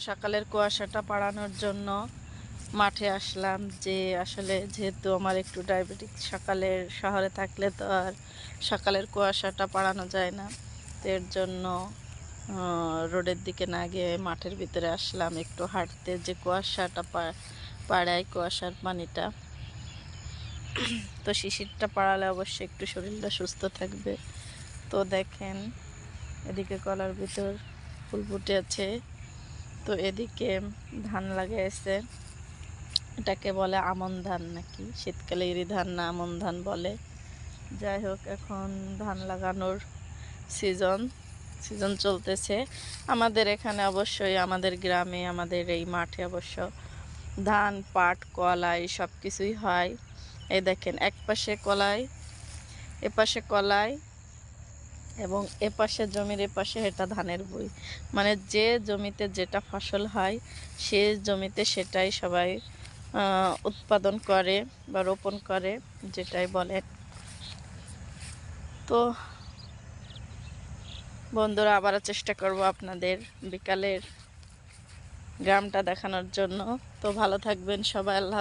সকালের কুয়াশাটা পাড়ানোর জন্য মাঠে আসলাম। যে আসলে যেহেতু আমার একটু ডায়াবেটিক, সকালের শহরে থাকলে তো আর সকালের কুয়াশাটা পাড়ানো যায় না। তো এর জন্য রোডের দিকে না গিয়ে মাঠের ভিতরে আসলাম একটু হাঁটতে, যে কুয়াশাটা পাড়ায়, কুয়াশার পানিটা। তো শিশিরটা পাড়ালে অবশ্যই একটু শরীরটা সুস্থ থাকবে। তো দেখেন এদিকে কলার ভিতর ফুল ফুটে আছে। তো এদিকে ধান লাগাইছে, এটাকে বলে আমন ধান নাকি, শীতকালে এরি ধান না আমন ধান বলে। যাই হোক, এখন ধান লাগানোর সিজন চলতেছে আমাদের এখানে। অবশ্যই আমাদের গ্রামে, আমাদের এই মাঠে অবশ্য ধান, পাট, কলাই সব কিছুই হয়। এই দেখেন, একপাশে কলাই, এপাশে কলাই, এবং এপাশে জমির এপাশে এটা ধানের বই। মানে যে জমিতে যেটা ফসল হয় সে জমিতে সেটাই সবাই উৎপাদন করে বা রোপণ করে, যেটাই বলে। তো বন্ধুরা, আবারও চেষ্টা করব আপনাদের বিকালের গ্রামটা দেখানোর জন্য। তো ভালো থাকবেন সবাই, আল্লাহ।